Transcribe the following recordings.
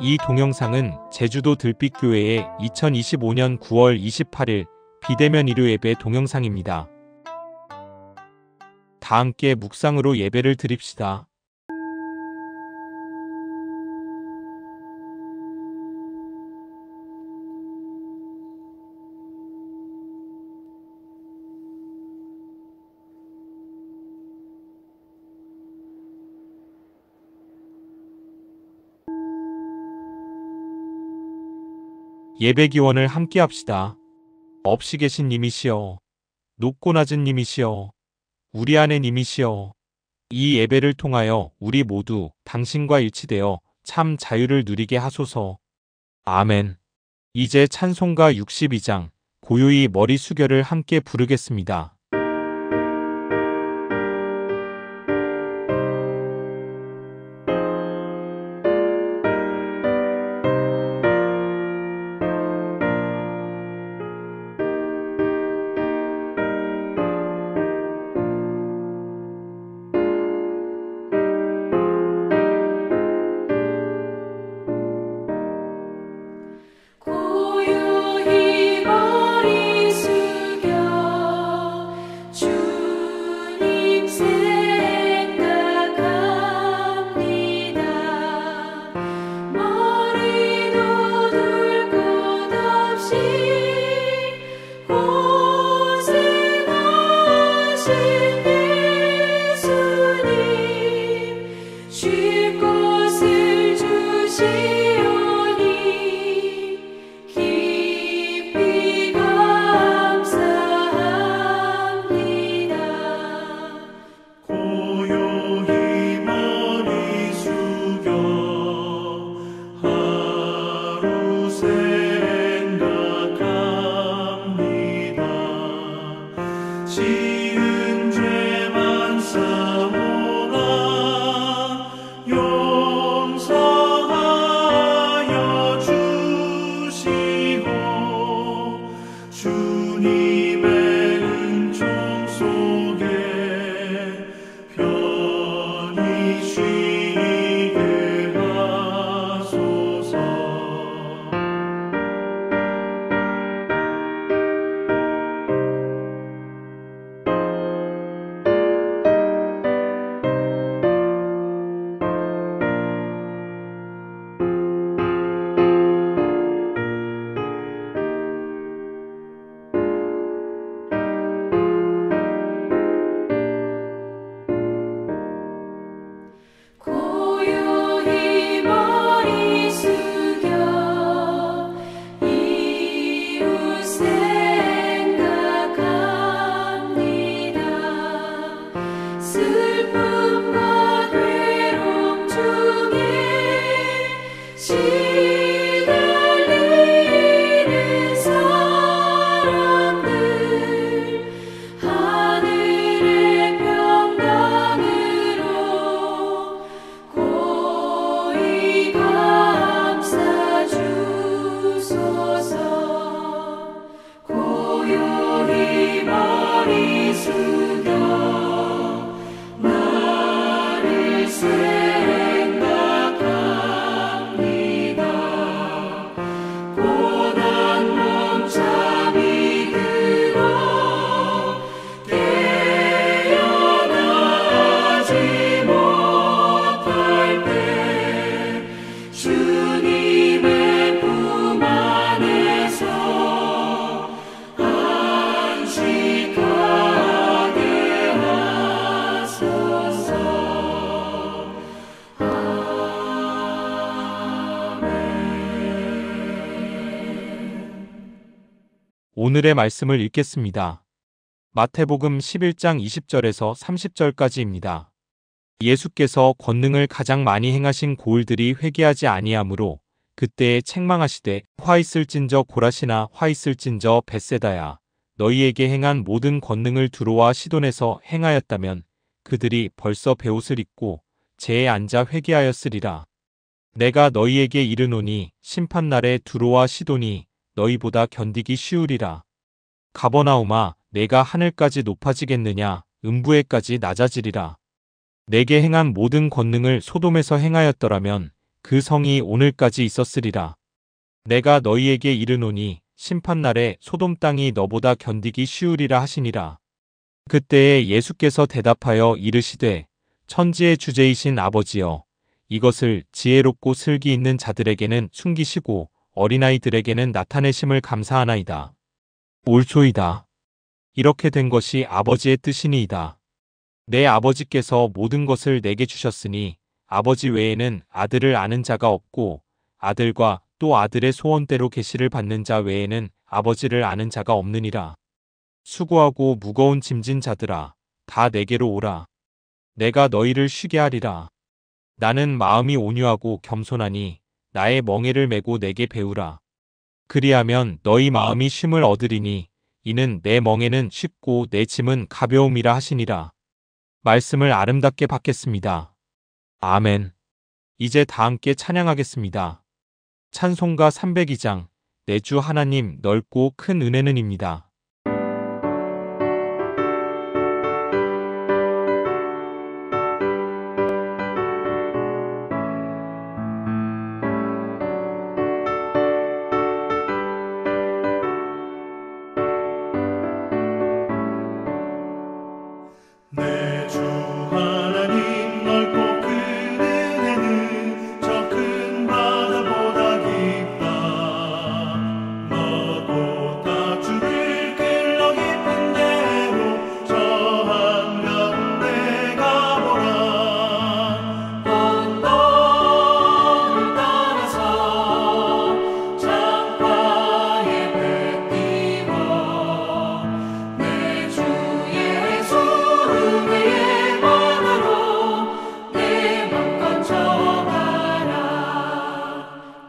이 동영상은 제주도 들빛교회의 2025년 9월 28일 비대면 일요 예배 동영상입니다. 다 함께 묵상으로 예배를 드립시다. 예배 기원을 함께 합시다. 없이 계신 님이시여, 높고 낮은 님이시여, 우리 안에 님이시여, 이 예배를 통하여 우리 모두 당신과 일치되어 참 자유를 누리게 하소서. 아멘. 이제 찬송가 62장 고요히 머리 수결을 함께 부르겠습니다. 오늘의 말씀을 읽겠습니다. 마태복음 11장 20절에서 30절까지입니다. 예수께서 권능을 가장 많이 행하신 고을들이 회개하지 아니하므로 그때에 책망하시되 화 있을진저 고라시나 화 있을진저 벳세다야 너희에게 행한 모든 권능을 두로와 시돈에서 행하였다면 그들이 벌써 베옷을 입고 재에 앉아 회개하였으리라. 내가 너희에게 이르노니 심판날에 두로와 시돈이 너희보다 견디기 쉬우리라. 가버나움아, 내가 하늘까지 높아지겠느냐? 음부에까지 낮아지리라. 내게 행한 모든 권능을 소돔에서 행하였더라면 그 성이 오늘까지 있었으리라. 내가 너희에게 이르노니 심판날에 소돔 땅이 너보다 견디기 쉬우리라 하시니라. 그때에 예수께서 대답하여 이르시되 천지의 주제이신 아버지여, 이것을 지혜롭고 슬기 있는 자들에게는 숨기시고 어린아이들에게는 나타내심을 감사하나이다. 옳소이다. 이렇게 된 것이 아버지의 뜻이니이다. 내 아버지께서 모든 것을 내게 주셨으니 아버지 외에는 아들을 아는 자가 없고 아들과 또 아들의 소원대로 계시를 받는 자 외에는 아버지를 아는 자가 없느니라. 수고하고 무거운 짐진 자들아, 다 내게로 오라. 내가 너희를 쉬게 하리라. 나는 마음이 온유하고 겸손하니 나의 멍에를 메고 내게 배우라. 그리하면 너희 마음이 쉼을 얻으리니 이는 내 멍에는 쉽고 내 짐은 가벼움이라 하시니라. 말씀을 아름답게 받겠습니다. 아멘. 이제 다 함께 찬양하겠습니다. 찬송가 302장 내 주 하나님 넓고 큰 은혜는입니다. 내 주 하나님 넓고 큰 은혜는 저 큰 바다보다 깊다. 너도 다주를 길러 깊은 데로 저 한가운데 가보라. 언덕을 따라서 창가에 배 띄워 내 주 예수 은혜의 바다로 내 맘껏 져가라.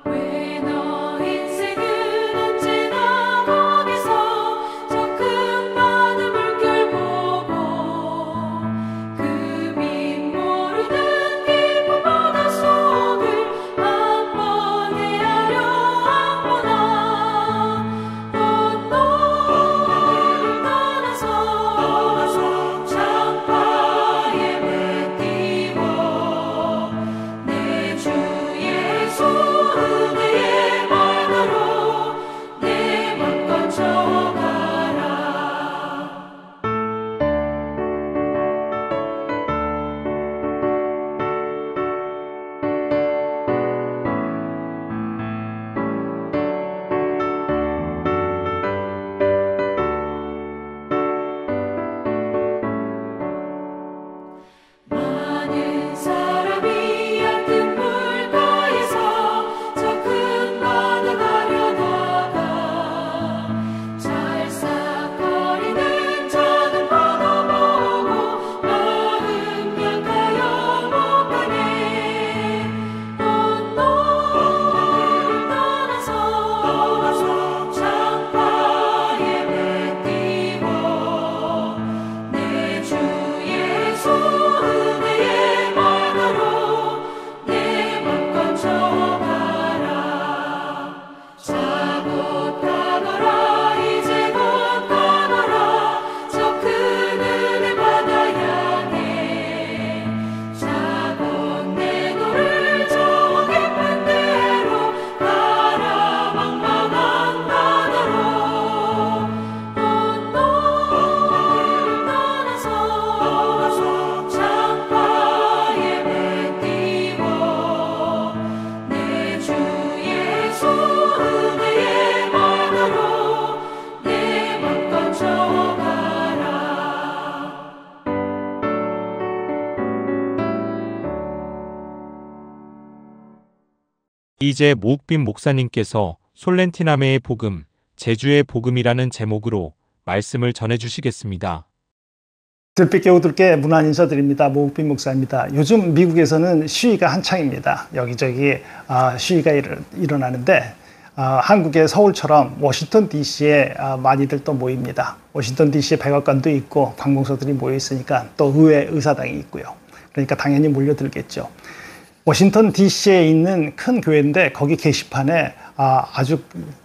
왜 너 인생은 언제나 거기서 저 큰 바다 물결 보고 그 밑 모르는 깊은 바다 속을 한 번 헤아려 안보나. 언덕을 따라서 창가에 배 띄워 내 주 예수 은혜의 바다로 내 맘껏 져가라. 많은 사람이 얕은 물가에서 저 큰 바다 가려다가 찰싹거리는 작은 바다 보고 마음 약하여 못 가네. 언덕을 따라서 창가에 배 띄워 내 주 예수 은혜의 바다로 내 맘껏 져가라. 자 곧 가거라. 이제 곧 가거라. 저 큰 은혜 바다 향해. 자 곧 내 너를 저 깊은 데로 가라. 망망한 바다로. 언덕을 따라서 창가에 배 띄워 내 주 예수 은혜의 바다로 내 맘껏 져가라. 이제 모욱빈 목사님께서 솔렌티나메의 복음, 제주의 복음이라는 제목으로 말씀을 전해주시겠습니다. 들빛 교우들께 문안 인사드립니다. 모욱빈 목사입니다. 요즘 미국에서는 시위가 한창입니다. 여기저기 시위가 일어나는데 한국의 서울처럼 워싱턴 DC에 많이들 또 모입니다. 워싱턴 DC에 백악관도 있고 관공서들이 모여 있으니까 또 의회 의사당이 있고요. 그러니까 당연히 몰려들겠죠. 워싱턴 DC에 있는 큰 교회인데 거기 게시판에 아주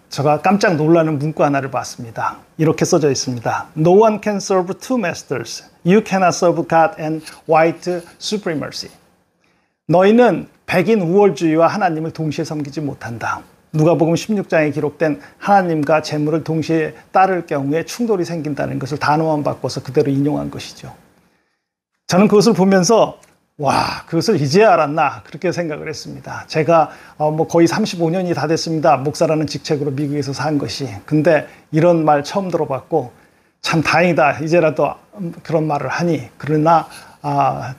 제가 깜짝 놀라는 문구 하나를 봤습니다. 이렇게 써져 있습니다. No one can serve two masters. You cannot serve God and white supremacy. 너희는 백인 우월주의와 하나님을 동시에 섬기지 못한다. 누가복음 16장에 기록된 하나님과 재물을 동시에 따를 경우에 충돌이 생긴다는 것을 단어만 바꿔서 그대로 인용한 것이죠. 저는 그것을 보면서 와, 그것을 이제 알았나 그렇게 생각을 했습니다. 제가 거의 35년이 다 됐습니다. 목사라는 직책으로 미국에서 산 것이. 근데 이런 말 처음 들어봤고 참 다행이다. 이제라도 그런 말을 하니. 그러나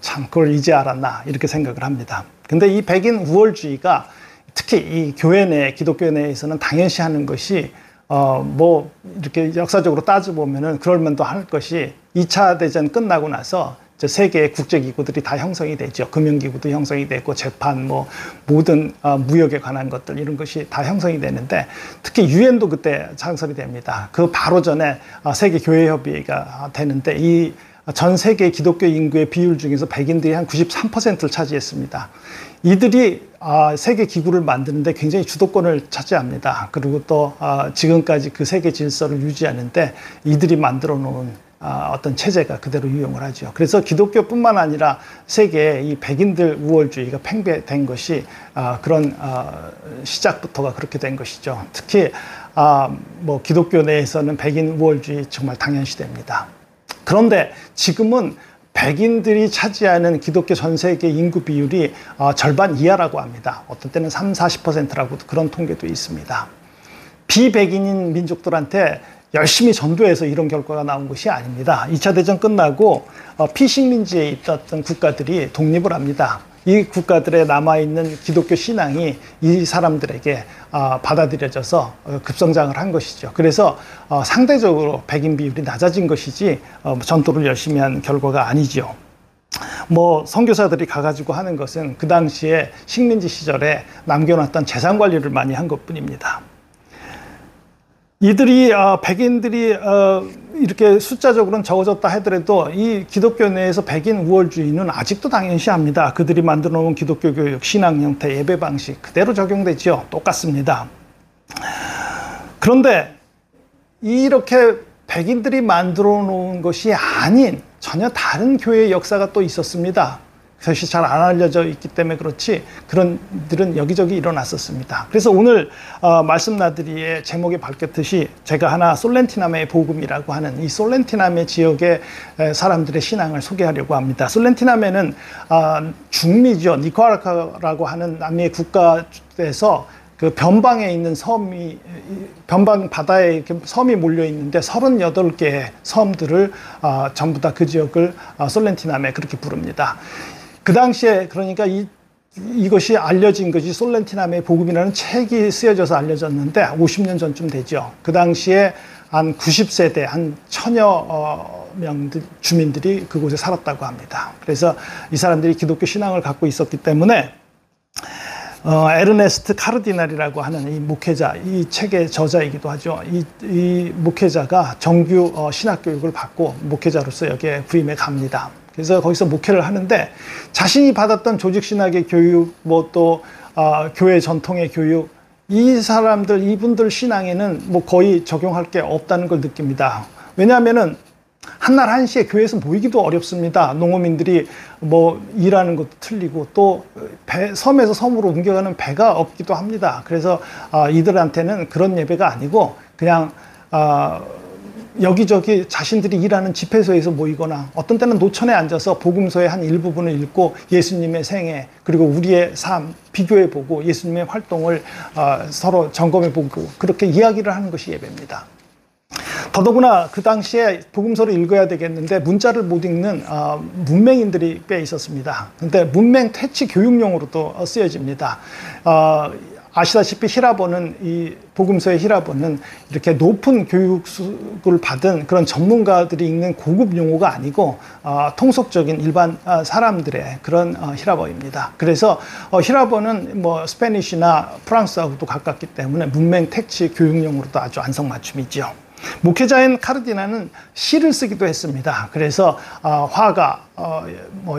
참 그걸 이제 알았나 이렇게 생각을 합니다. 근데 이 백인 우월주의가 특히 이 교회 내, 기독교 내에서는 당연시 하는 것이 이렇게 역사적으로 따져보면은 그럴 만도 할 것이 2차 대전 끝나고 나서 세계의 국제기구들이 다 형성이 되죠. 금융기구도 형성이 되고 재판 모든 무역에 관한 것들 이런 것이 다 형성이 되는데 특히 유엔도 그때 창설이 됩니다. 그 바로 전에 세계교회협의회가 되는데 이 전 세계 기독교 인구의 비율 중에서 백인들이 한 93%를 차지했습니다. 이들이 세계 기구를 만드는데 굉장히 주도권을 차지합니다. 그리고 또 지금까지 그 세계 질서를 유지하는데 이들이 만들어 놓은 어떤 체제가 그대로 유용을 하죠. 그래서 기독교뿐만 아니라 세계에 이 백인들 우월주의가 팽배된 것이 그런 시작부터가 그렇게 된 것이죠. 특히 기독교 내에서는 백인 우월주의 정말 당연시됩니다. 그런데 지금은 백인들이 차지하는 기독교 전 세계 인구 비율이 절반 이하라고 합니다. 어떤 때는 30-40%라고 그런 통계도 있습니다. 비백인인 민족들한테 열심히 전도해서 이런 결과가 나온 것이 아닙니다. 2차 대전 끝나고 피식민지에 있었던 국가들이 독립을 합니다. 이 국가들에 남아있는 기독교 신앙이 이 사람들에게 받아들여져서 급성장을 한 것이죠. 그래서 상대적으로 백인 비율이 낮아진 것이지 전도를 열심히 한 결과가 아니죠. 선교사들이 가가지고 하는 것은 그 당시에 식민지 시절에 남겨놨던 재산 관리를 많이 한 것뿐입니다. 이들이 백인들이 이렇게 숫자적으로는 적어졌다 하더라도 이 기독교 내에서 백인 우월주의는 아직도 당연시합니다. 그들이 만들어 놓은 기독교 교육, 신앙 형태, 예배 방식 그대로 적용되죠. 똑같습니다. 그런데 이렇게 백인들이 만들어 놓은 것이 아닌 전혀 다른 교회의 역사가 또 있었습니다. 그것이 잘 안 알려져 있기 때문에 그렇지 그런 일들은 여기저기 일어났었습니다. 그래서 오늘 말씀 나들이의 제목에 밝혔듯이 제가 하나 솔렌티나메의 복음이라고 하는 이 솔렌티나메 지역의 사람들의 신앙을 소개하려고 합니다. 솔렌티나메는 중미죠. 니카라과라고 하는 남미의 국가에서 그 변방에 있는 변방 바다에 이렇게 섬이 몰려 있는데 38개의 섬들을 전부 다 그 지역을 솔렌티나메 그렇게 부릅니다. 그 당시에 그러니까 이것이 알려진 것이 솔렌티나메의 복음이라는 책이 쓰여져서 알려졌는데 50년 전쯤 되죠. 그 당시에 한 90세대, 한 1000여 명 주민들이 그곳에 살았다고 합니다. 그래서 이 사람들이 기독교 신앙을 갖고 있었기 때문에 에르네스트 카르디날이라고 하는 이 목회자, 이 책의 저자이기도 하죠. 이 목회자가 정규 신학교육을 받고 목회자로서 여기에 부임해 갑니다. 그래서 거기서 목회를 하는데 자신이 받았던 조직신학의 교육, 또 교회 전통의 교육, 이분들 신앙에는 거의 적용할 게 없다는 걸 느낍니다. 왜냐하면은 한날 한시에 교회에서 모이기도 어렵습니다. 농어민들이 일하는 것도 틀리고 또 섬에서 섬으로 옮겨가는 배가 없기도 합니다. 그래서 이들한테는 그런 예배가 아니고 그냥 여기저기 자신들이 일하는 집회소에서 모이거나 어떤 때는 노천에 앉아서 복음서의 한 일부분을 읽고 예수님의 생애 그리고 우리의 삶 비교해보고 예수님의 활동을 서로 점검해보고 그렇게 이야기를 하는 것이 예배입니다. 더더구나 그 당시에 복음서를 읽어야 되겠는데 문자를 못 읽는 문맹인들이 꽤 있었습니다. 근데 문맹 퇴치 교육용으로도 쓰여집니다. 아시다시피 히라보는 이 복음서의 히라보는 이렇게 높은 교육을 받은 그런 전문가들이 읽는 고급 용어가 아니고 통속적인 일반 사람들의 그런 히라보입니다. 그래서 히라보는 스페니쉬나 프랑스하고도 가깝기 때문에 문맹 택지 교육용으로도 아주 안성맞춤이죠. 목회자인 카르디나는 시를 쓰기도 했습니다. 그래서 화가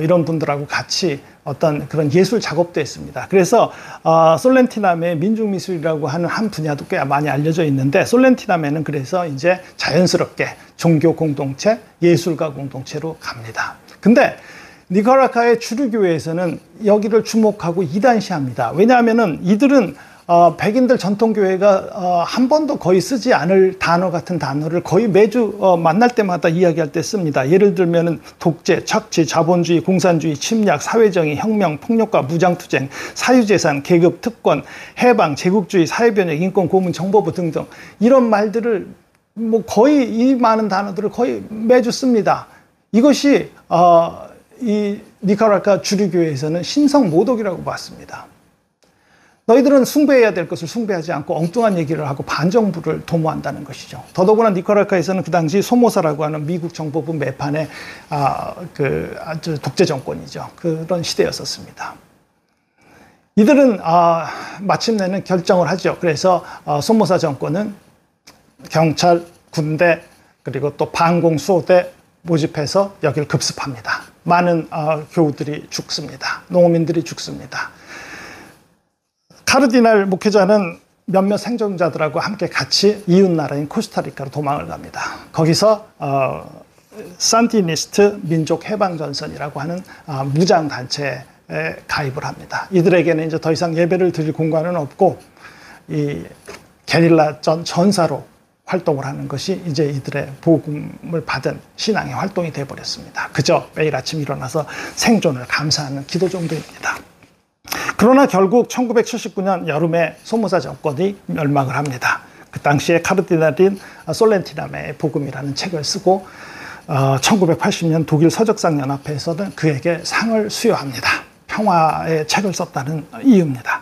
이런 분들하고 같이 어떤 그런 예술 작업도 했습니다. 그래서 솔렌티나메 민중미술이라고 하는 한 분야도 꽤 많이 알려져 있는데 솔렌티나메는 그래서 이제 자연스럽게 종교 공동체, 예술가 공동체로 갑니다. 근데 니카라과의 주류교회에서는 여기를 주목하고 이단시합니다. 왜냐하면은 이들은 백인들 전통교회가 한 번도 거의 쓰지 않을 단어 같은 단어를 거의 매주 만날 때마다 이야기할 때 씁니다. 예를 들면은 독재, 착취, 자본주의, 공산주의, 침략, 사회정의, 혁명, 폭력과 무장투쟁, 사유재산, 계급, 특권, 해방, 제국주의, 사회변혁, 인권, 고문, 정보부 등등 이런 말들을 뭐 거의 이 많은 단어들을 거의 매주 씁니다. 이것이 이 니카라과 주류교회에서는 신성 모독이라고 봤습니다. 너희들은 숭배해야 될 것을 숭배하지 않고 엉뚱한 얘기를 하고 반정부를 도모한다는 것이죠. 더더구나 니카라과에서는 그 당시 소모사라고 하는 미국 정보부 매판의 아주 독재 정권이죠. 그런 시대였었습니다. 이들은 마침내는 결정을 하죠. 그래서 소모사 정권은 경찰, 군대 그리고 또 방공 수호대 모집해서 여기를 급습합니다. 많은 교우들이 죽습니다. 농민들이 죽습니다. 카르디날 목회자는 몇몇 생존자들하고 함께 같이 이웃나라인 코스타리카로 도망을 갑니다. 거기서 산디니스트 민족해방전선이라고 하는 무장단체에 가입을 합니다. 이들에게는 이제 더 이상 예배를 드릴 공간은 없고 이 게릴라 전사로 활동을 하는 것이 이제 이들의 복음을 받은 신앙의 활동이 되어버렸습니다. 그저 매일 아침 일어나서 생존을 감사하는 기도 정도입니다. 그러나 결국 1979년 여름에 소모사 정권이 멸망을 합니다. 그 당시에 카르디날인 솔렌티나메의 복음이라는 책을 쓰고 1980년 독일 서적상연합회에서는 그에게 상을 수여합니다. 평화의 책을 썼다는 이유입니다.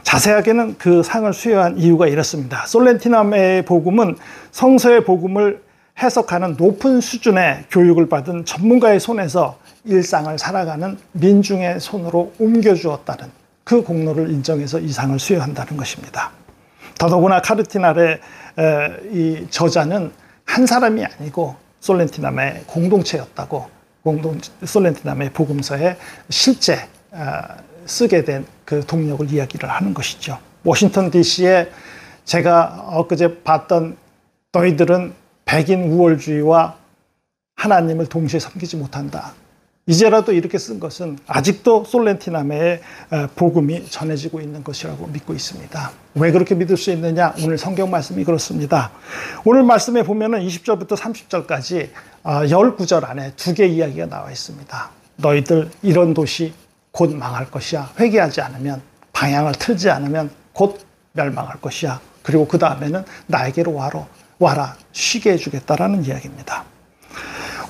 자세하게는 그 상을 수여한 이유가 이렇습니다. 솔렌티나메의 복음은 성서의 복음을 해석하는 높은 수준의 교육을 받은 전문가의 손에서 일상을 살아가는 민중의 손으로 옮겨주었다는 그 공로를 인정해서 이 상을 수여한다는 것입니다. 더더구나 카르디날의 이 저자는 한 사람이 아니고 솔렌티나메의 공동체였다고 솔렌티나메의 복음서에 실제 쓰게 된 그 동력을 이야기를 하는 것이죠. 워싱턴 DC에 제가 엊그제 봤던 너희들은 백인 우월주의와 하나님을 동시에 섬기지 못한다. 이제라도 이렇게 쓴 것은 아직도 솔렌티나메의 복음이 전해지고 있는 것이라고 믿고 있습니다. 왜 그렇게 믿을 수 있느냐? 오늘 성경 말씀이 그렇습니다. 오늘 말씀에 보면은 20절부터 30절까지 19절 안에 두 개의 이야기가 나와 있습니다. 너희들 이런 도시 곧 망할 것이야. 회개하지 않으면, 방향을 틀지 않으면 곧 멸망할 것이야. 그리고 그 다음에는 나에게로 와라. 쉬게 해주겠다라는 이야기입니다.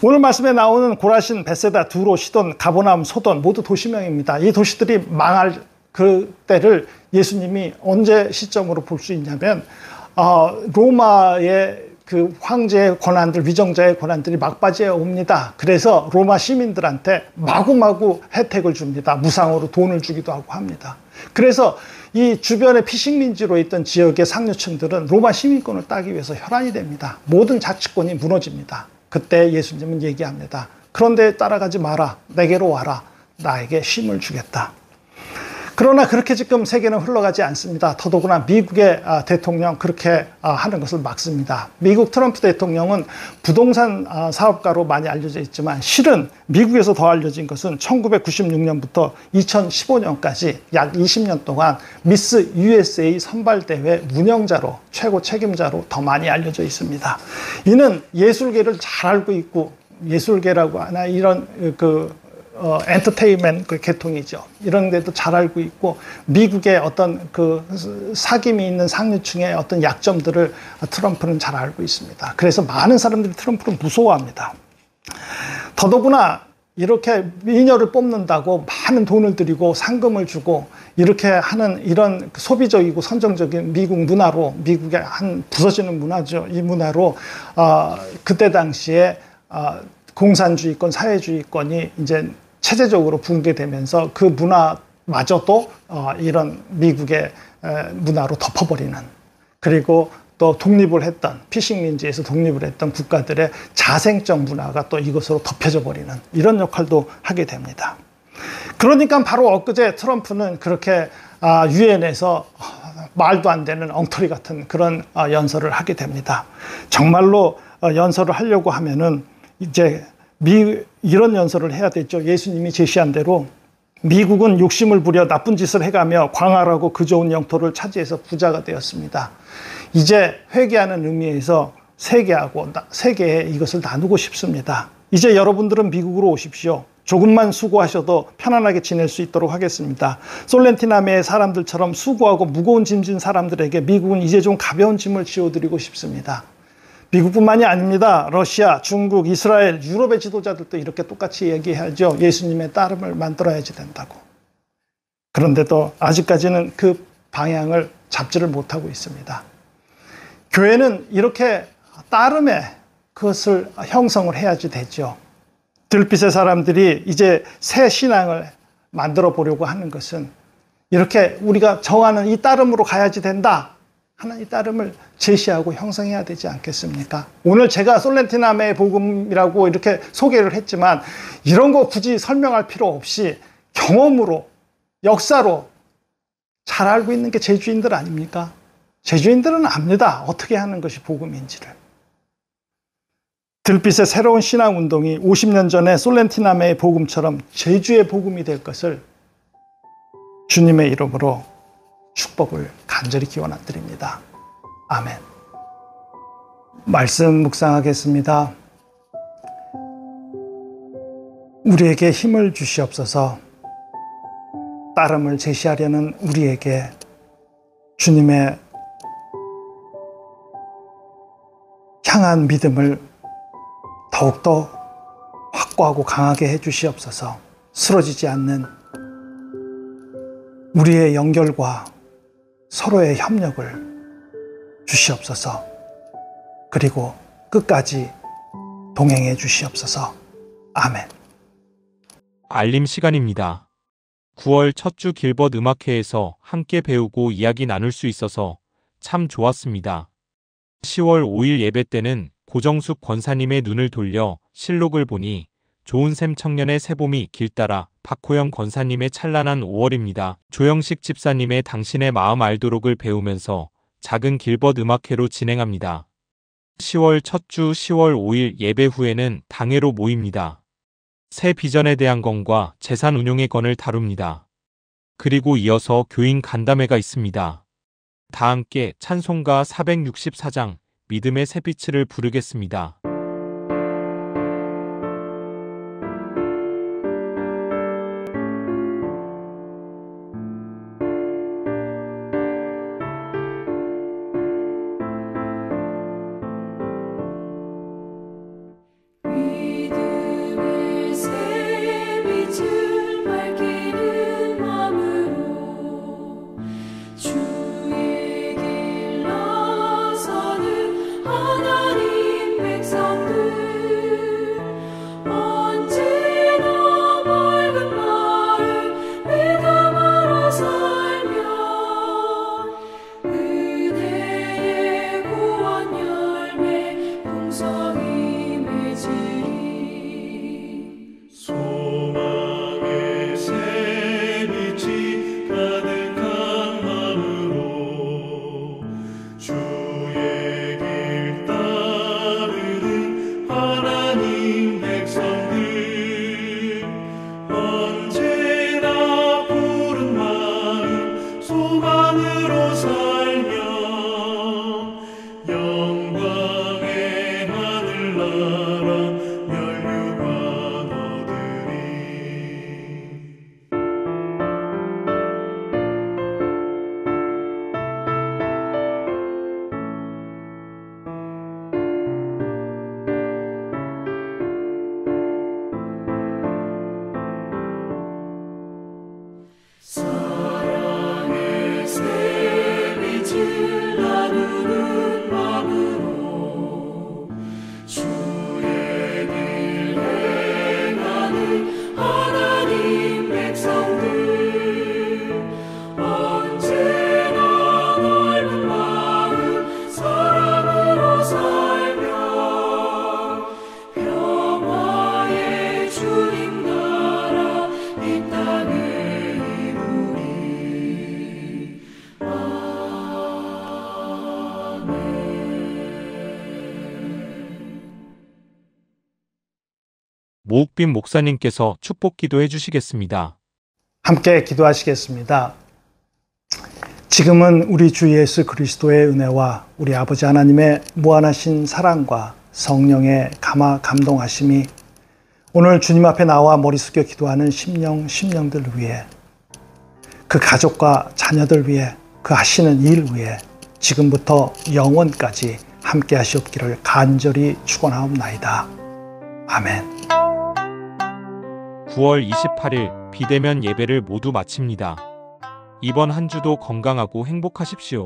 오늘 말씀에 나오는 고라신, 베세다, 두로, 시돈, 가보나움, 소돈 모두 도시명입니다. 이 도시들이 망할 그 때를 예수님이 언제 시점으로 볼 수 있냐면 로마의 그 황제의 권한들, 위정자의 권한들이 막바지에 옵니다. 그래서 로마 시민들한테 마구마구 혜택을 줍니다. 무상으로 돈을 주기도 하고 합니다. 그래서 이 주변에 피식민지로 있던 지역의 상류층들은 로마 시민권을 따기 위해서 혈안이 됩니다. 모든 자치권이 무너집니다. 그때 예수님은 얘기합니다. 그런데 따라가지 마라. 내게로 와라. 나에게 쉼을 주겠다. 그러나 그렇게 지금 세계는 흘러가지 않습니다. 더더구나 미국의 대통령 그렇게 하는 것을 막습니다. 미국 트럼프 대통령은 부동산 사업가로 많이 알려져 있지만 실은 미국에서 더 알려진 것은 1996년부터 2015년까지 약 20년 동안 미스 USA 선발대회 운영자로 최고 책임자로 더 많이 알려져 있습니다. 이는 예술계를 잘 알고 있고 예술계라고 하나 이런 엔터테인먼트 그 계통이죠. 이런 데도 잘 알고 있고 미국의 어떤 그 사김이 있는 상류층의 어떤 약점들을 트럼프는 잘 알고 있습니다. 그래서 많은 사람들이 트럼프를 무서워합니다. 더더구나 이렇게 미녀를 뽑는다고 많은 돈을 들이고 상금을 주고 이렇게 하는 이런 소비적이고 선정적인 미국 문화로 미국의 한 부서지는 문화죠. 이 문화로 그때 당시에 공산주의권, 사회주의권이 이제 체제적으로 붕괴되면서 그 문화마저도 이런 미국의 문화로 덮어버리는 그리고 또 독립을 했던 피식민지에서 독립을 했던 국가들의 자생적 문화가 또 이것으로 덮여져 버리는 이런 역할도 하게 됩니다. 그러니까 바로 엊그제 트럼프는 그렇게 유엔에서 말도 안 되는 엉터리 같은 그런 연설을 하게 됩니다. 정말로 연설을 하려고 하면은 이제 이런 연설을 해야 되죠. 예수님이 제시한 대로 미국은 욕심을 부려 나쁜 짓을 해가며 광활하고 그 좋은 영토를 차지해서 부자가 되었습니다. 이제 회개하는 의미에서 세계에 이것을 나누고 싶습니다. 이제 여러분들은 미국으로 오십시오. 조금만 수고하셔도 편안하게 지낼 수 있도록 하겠습니다. 솔렌티나메의 사람들처럼 수고하고 무거운 짐 진 사람들에게 미국은 이제 좀 가벼운 짐을 지어드리고 싶습니다. 미국뿐만이 아닙니다. 러시아, 중국, 이스라엘, 유럽의 지도자들도 이렇게 똑같이 얘기하죠. 예수님의 따름을 만들어야지 된다고. 그런데도 아직까지는 그 방향을 잡지를 못하고 있습니다. 교회는 이렇게 따름의 그것을 형성을 해야지 되죠. 들빛의 사람들이 이제 새 신앙을 만들어 보려고 하는 것은 이렇게 우리가 정하는 이 따름으로 가야지 된다 하는 이 따름을 제시하고 형성해야 되지 않겠습니까? 오늘 제가 솔렌티나메의 복음이라고 이렇게 소개를 했지만 이런 거 굳이 설명할 필요 없이 경험으로, 역사로 잘 알고 있는 게 제주인들 아닙니까? 제주인들은 압니다. 어떻게 하는 것이 복음인지를. 들빛의 새로운 신앙운동이 50년 전에 솔렌티나메의 복음처럼 제주의 복음이 될 것을 주님의 이름으로 축복을 간절히 기원드립니다. 아멘. 말씀 묵상하겠습니다. 우리에게 힘을 주시옵소서. 따름을 제시하려는 우리에게 주님의 향한 믿음을 더욱더 확고하고 강하게 해주시옵소서. 쓰러지지 않는 우리의 연결과 서로의 협력을 주시옵소서. 그리고 끝까지 동행해 주시옵소서. 아멘. 알림 시간입니다. 9월 첫 주 길벗 음악회에서 함께 배우고 이야기 나눌 수 있어서 참 좋았습니다. 10월 5일 예배 때는 고정숙 권사님의 눈을 돌려 실록을 보니 좋은샘 청년의 새봄이 길 따라 박호영 권사님의 찬란한 5월입니다. 조영식 집사님의 당신의 마음 알도록을 배우면서 작은 길벗 음악회로 진행합니다. 10월 첫 주 10월 5일 예배 후에는 당회로 모입니다. 새 비전에 대한 건과 재산 운용의 건을 다룹니다. 그리고 이어서 교인 간담회가 있습니다. 다 함께 찬송가 464장 믿음의 새빛을 부르겠습니다. 믿음의 새빛을 밝히는 마음으로 주의 길 나서는 하나님 백성 모욱빈 목사님께서 축복 기도해 주시겠습니다. 함께 기도하시겠습니다. 지금은 우리 주 예수 그리스도의 은혜와 우리 아버지 하나님의 무한하신 사랑과 성령의 감동하심이 오늘 주님 앞에 나와 머리 숙여 기도하는 심령들 위해, 그 가족과 자녀들 위해, 그 하시는 일 위해 지금부터 영원까지 함께 하시옵기를 간절히 축원하옵나이다. 아멘. 9월 28일 비대면 예배를 모두 마칩니다. 이번 한 주도 건강하고 행복하십시오.